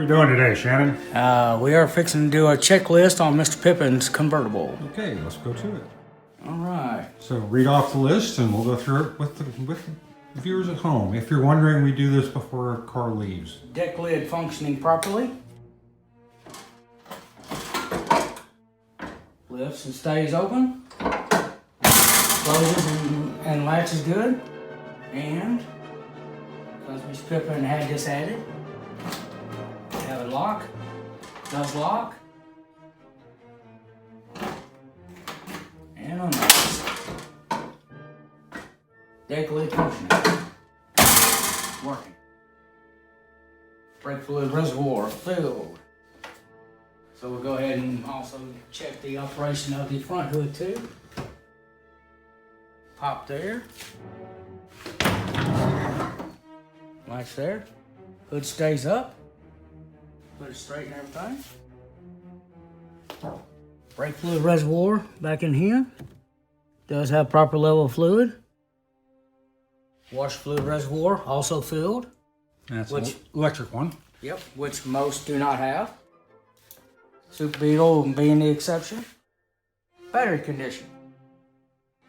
we doing today, Shannon? We are fixing to do a checklist on Mr. Pippin's convertible. Okay, let's go to it. All right. So read off the list and we'll go through it with the viewers at home. If you're wondering, we do this before our car leaves. Deck lid functioning properly. Lifts and stays open. Closes and latches good. And because Mr. Pippin had this added, we have a lock. Does lock. And unlocks. Deck lid functioning. Working. Brake fluid reservoir filled. So we'll go ahead and also check the operation of the front hood too. Pop there. Latch there. Hood stays up. Put it straight and everything. Brake fluid reservoir back in here. Does have proper level of fluid. Washer fluid reservoir also filled. That's an electric one. Yep, which most do not have. Super Beetle being the exception. Battery condition.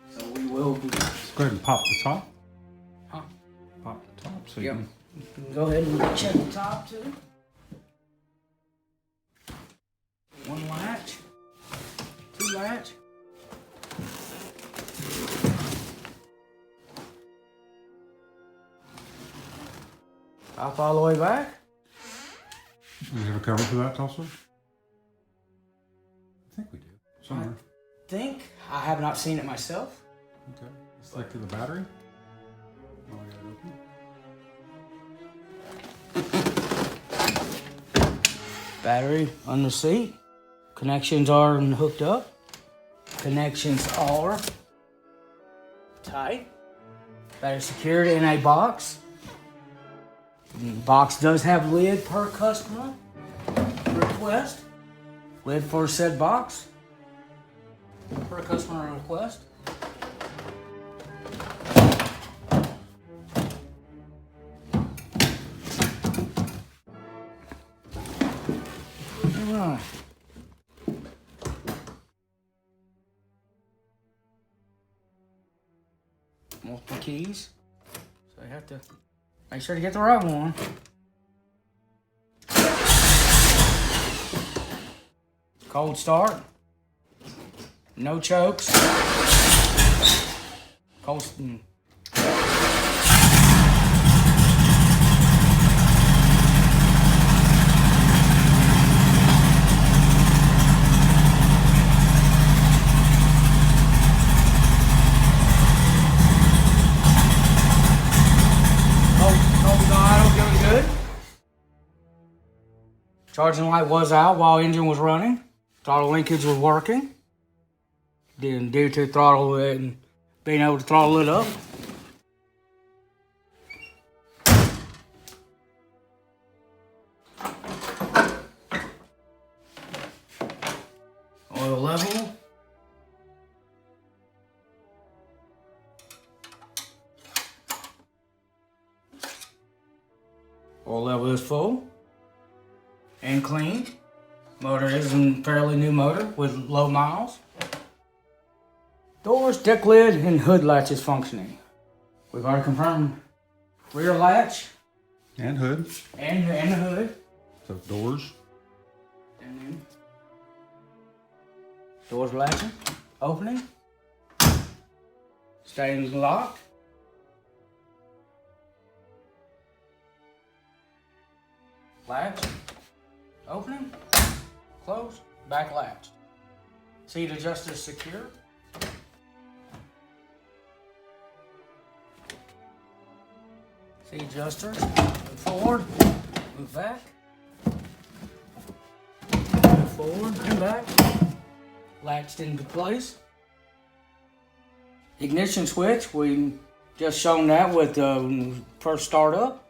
So we will be... Let's go ahead and pop the top. Huh? Pop the top so Yep. you can go ahead and check the top too. One latch. Two latch. Pop all the way back. Do we have a cover for that also? I think we do. Somewhere. I have not seen it myself. Okay. Let's look to the battery. Oh, we got it open. Battery on the seat. Connections are hooked up. Connections are tight. Battery secured in a box. The box does have lid per customer request. Lid for said box per customer request. Alright. Multiple keys. So you have to make sure to get the right one. Cold start. No chokes. Cold. Charging light was out while engine was running. Throttle linkage was working. Then due to throttle and being able to throttle it up. Oil level. Oil level is full and clean. Motor is a fairly new motor with low miles. Doors, deck lid, and hood latch is functioning. We've already confirmed rear latch. And hood. And the hood. So doors. And then doors latching, opening, staying locked. Latch, opening, close, back latch. Seat adjuster secure. Seat adjuster, move forward, move back. Move forward and back. Latched into place. Ignition switch, we just shown that with the first start up.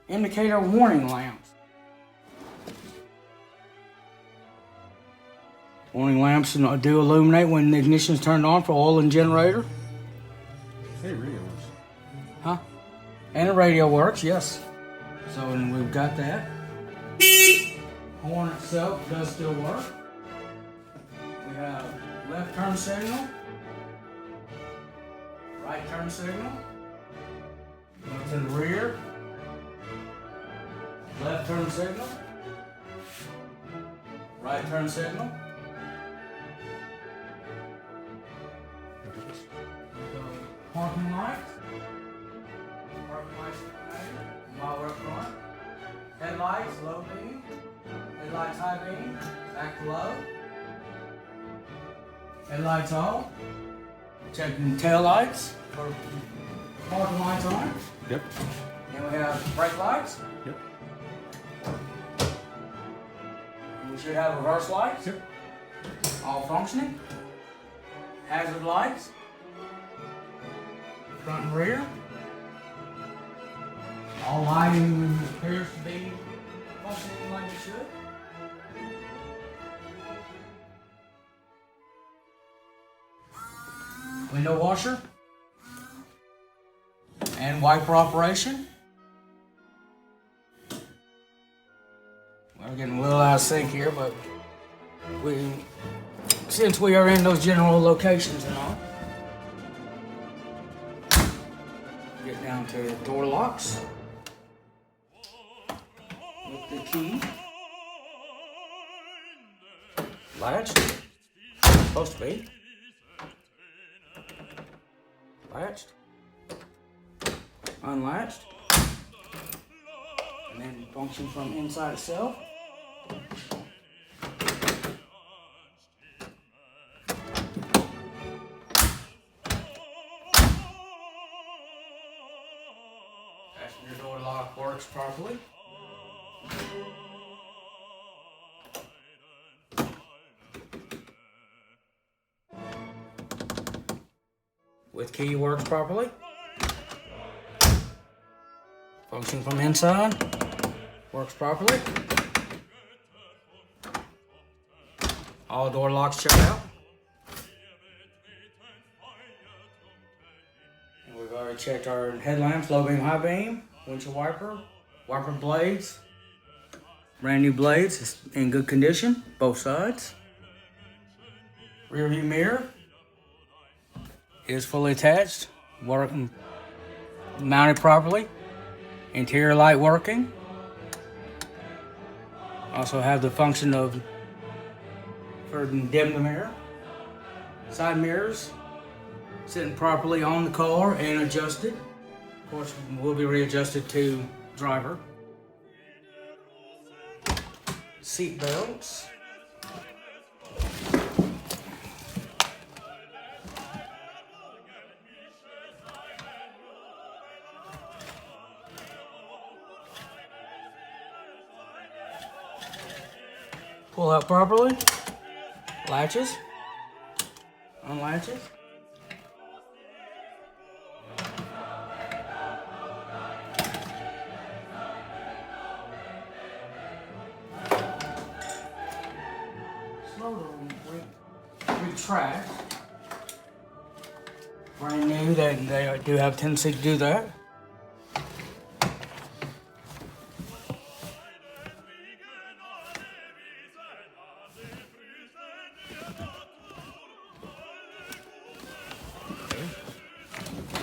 Indicator warning lamps. Warning lamps do illuminate when the ignition is turned on for oil and generator. Hey, radio works. Huh? And the radio works, yes. So and we've got that. horn itself does still work. We have left turn signal, right turn signal, go to the rear, left turn signal, right turn signal. Parking lights. Parking lights while we're up front. Headlights, low beam. Headlights, high beam. Back to low. Headlights on. Checking tail lights for parking lights on. Yep. Then we have brake lights. Yep. And we should have reverse lights. Yep. All functioning. Hazard lights. Front and rear. All lighting appears to be functioning like it should. Window washer. And wiper operation. We're getting a little out of sync here, but since we are in those general locations and all. Get down to door locks with the key. Latched. Supposed to be. Latched. Unlatched. And then function from inside itself. Passenger door lock works properly. With key works properly. Function from inside works properly. All door locks check out. And we've already checked our headlamps, low beam, high beam, windshield wiper, wiper blades. Brand new blades, it's in good condition, both sides. Rear view mirror is fully attached, working, mounted properly. Interior light working. Also have the function of for dim the mirror. Side mirrors sitting properly on the car and adjusted. Of course, will be readjusted to driver. Seat belts. Pull out properly. Latches. Unlatches. Slow to retract. Brand new, they do have a tendency to do that.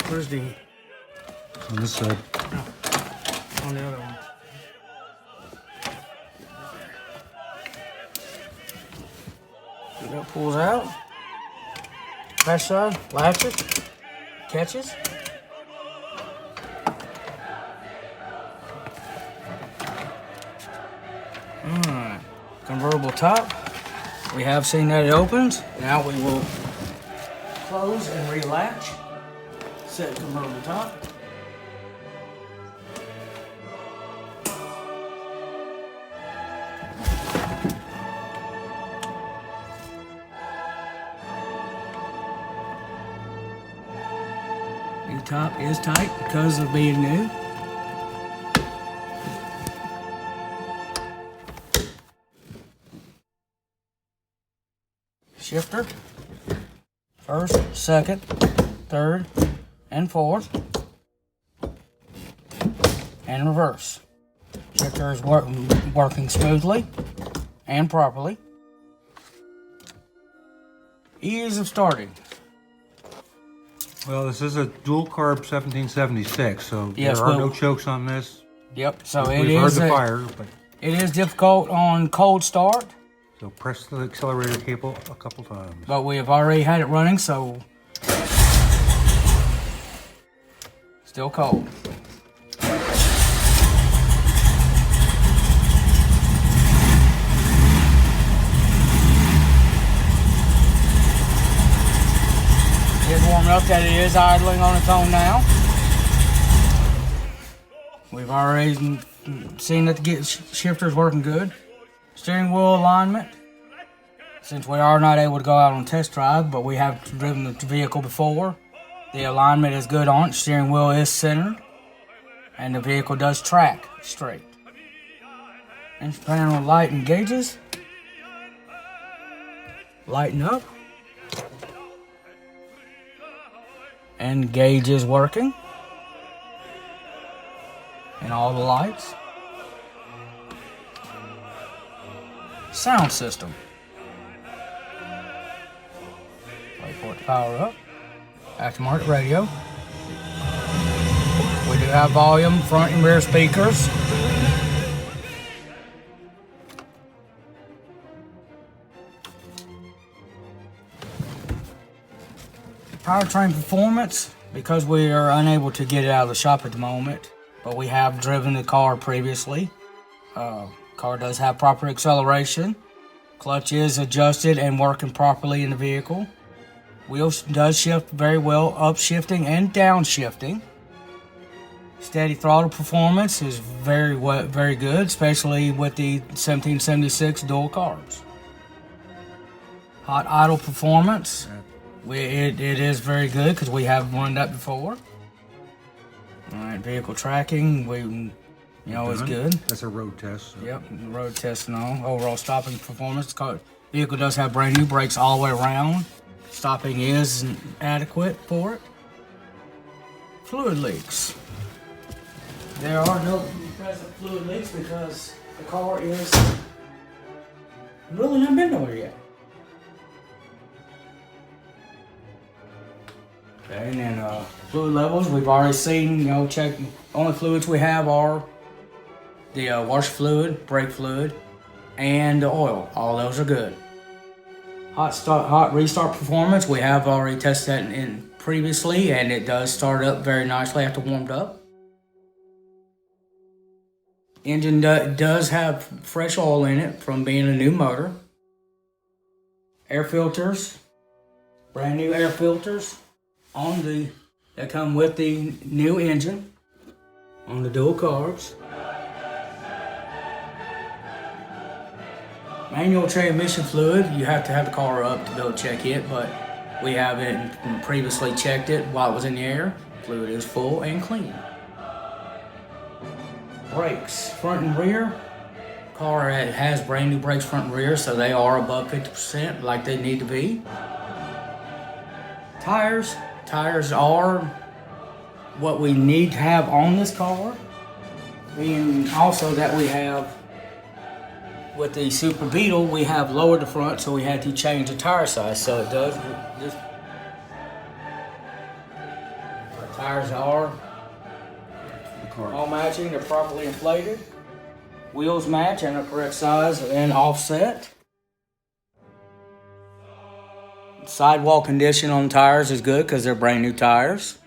Where's the... On this side. No, on the other one. That pulls out. Back side, latches, catches. Alright, convertible top. We have seen that it opens. Now we will close and relatch. Set convertible top. New top is tight because of being new. Shifter. First, second, third, and fourth, and reverse. Shifter is working smoothly. and properly. Ease of starting. Well, this is a dual carb 1776, so Yes, there are well- no chokes on this. Yep. So We've heard the fire, but it is difficult on cold start, so press the accelerator cable a couple times. but we have already had it running, so still cold. It's warm enough that it is idling on its own now. We've already seen that the shifter's working good. Steering wheel alignment. Since we are not able to go out on test drive, but we have driven the vehicle before, the alignment is good on it. Steering wheel is centered, and the vehicle does track straight. Engine panel light and gauges. Lighten up. And gauge is working. And all the lights. Sound system. Wait for it to power up. Aftermarket radio. We do have volume, front and rear speakers. Powertrain performance, because we are unable to get it out of the shop at the moment, but we have driven the car previously. Car does have proper acceleration. Clutch is adjusted and working properly in the vehicle. Wheels does shift very well, upshifting and downshifting. Steady throttle performance is very good, especially with the 1776 dual carbs. Hot idle performance. It is very good because we have run that before. Alright, vehicle tracking, is good. That's a road test. So. Yep, road test and all. Overall stopping performance. Vehicle does have brand new brakes all the way around. Stopping is adequate for it. Fluid leaks. There are no present fluid leaks because the car is really not been nowhere yet. Okay, and then fluid levels, we've already seen, check. Only fluids we have are the washer fluid, brake fluid, and the oil. All those are good. Hot restart performance, we have already tested that in previously, and it does start up very nicely after warmed up. Engine does have fresh oil in it from being a new motor. Air filters, brand new air filters. That come with the new engine on the dual carbs. Manual transmission fluid, you have to have the car up to be able to check it, but we have it and previously checked it while it was in the air. Fluid is full and clean. Brakes, front and rear. Car has brand new brakes front and rear, so they are above 50% like they need to be. Tires are what we need to have on this car. Being also that we have, with the Super Beetle, we have lowered the front, so we had to change the tire size. So it does, the tires are all matching, they're properly inflated. Wheels match and the correct size and offset. Sidewall condition on tires is good because they're brand new tires.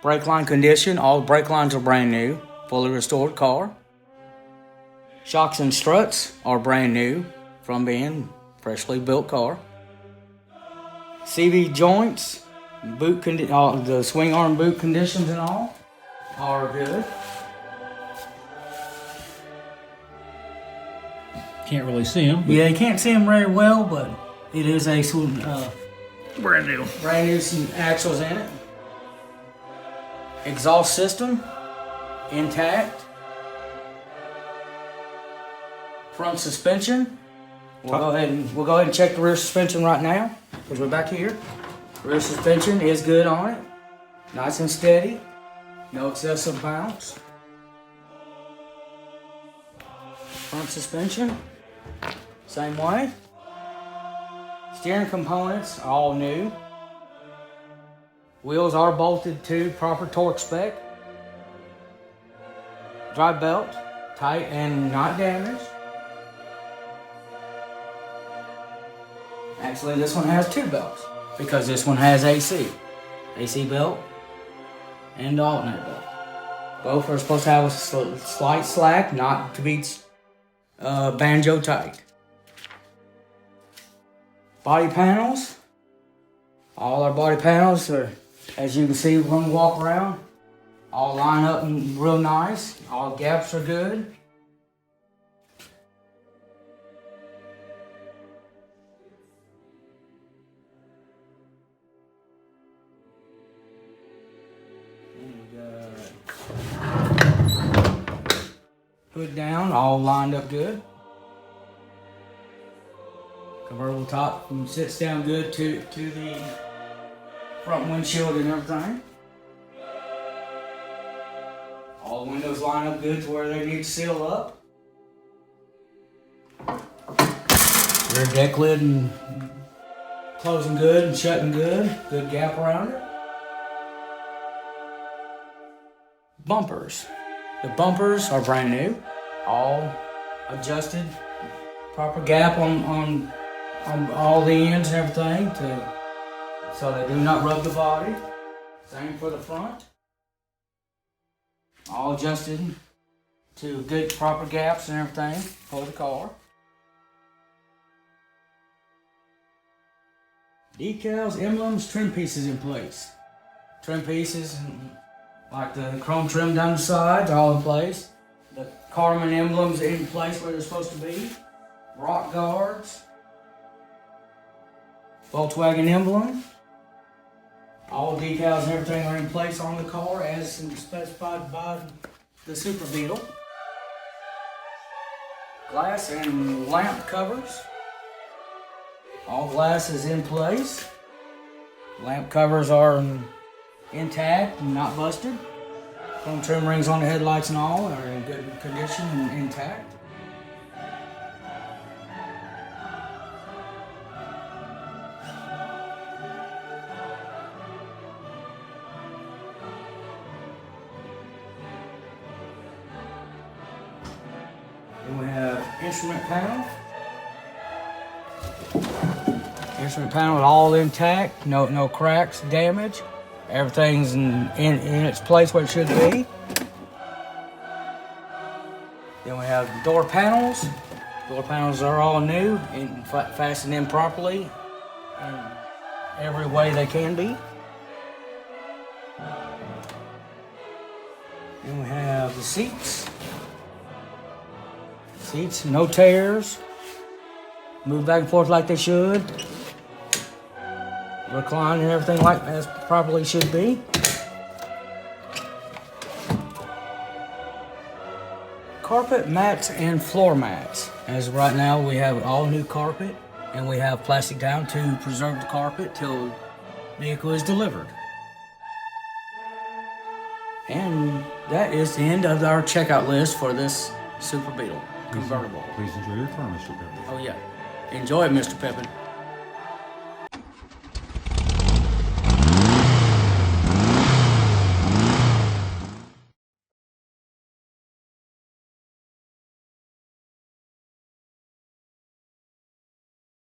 Brake line condition, all brake lines are brand new, fully restored car. Shocks and struts are brand new from being freshly built car. CV joints, the swing arm boot conditions and all are good. Can't really see them. Yeah, you can't see them very well, but it is a Brand new. brand new some axles in it. Exhaust system intact. Front suspension. We'll go ahead and check the rear suspension right now because we're back here. Rear suspension is good on it. Nice and steady. No excessive bounce. Front suspension Same way. Steering components are all new. Wheels are bolted to proper torque spec. Drive belt, tight and not damaged. Actually, this one has 2 belts because this one has AC. AC belt and alternate belt. Both are supposed to have a slight slack, not to be banjo tight. Body panels. All our body panels are, as you can see when we walk around, all line up and real nice. All gaps are good. Hood down, all lined up good. Convertible top sits down good to the front windshield and everything. All the windows line up good to where they need to seal up. Rear deck lid and closing good and shutting good. Good gap around it. Bumpers. The bumpers are brand new. All adjusted. Proper gap on all the ends and everything so they do not rub the body. Same for the front. All adjusted to good proper gaps and everything for the car. Decals, emblems, trim pieces in place. Trim pieces like the chrome trim down the sides, all in place. The Carmen emblems in place where they're supposed to be. Rock guards. Volkswagen emblem. All decals and everything are in place on the car as specified by the Super Beetle. Glass and lamp covers. All glass is in place. Lamp covers are intact and not busted. Chrome trim rings on the headlights and all are in good condition and intact. Then we have instrument panel. Instrument panel is all intact, no cracks, damage. Everything's in its place where it should be. Then we have door panels. Door panels are all new and fastened in properly in every way they can be. Then we have the seats. Seats, no tears. Move back and forth like they should. Recline and everything like as properly should be. Carpet mats and floor mats. As of right now, we have all new carpet and we have plastic down to preserve the carpet till the vehicle is delivered. And that is the end of our checkout list for this Super Beetle Convertible. Please enjoy your car, Mr. Pepper. Oh yeah, enjoy it, Mr. Pippin.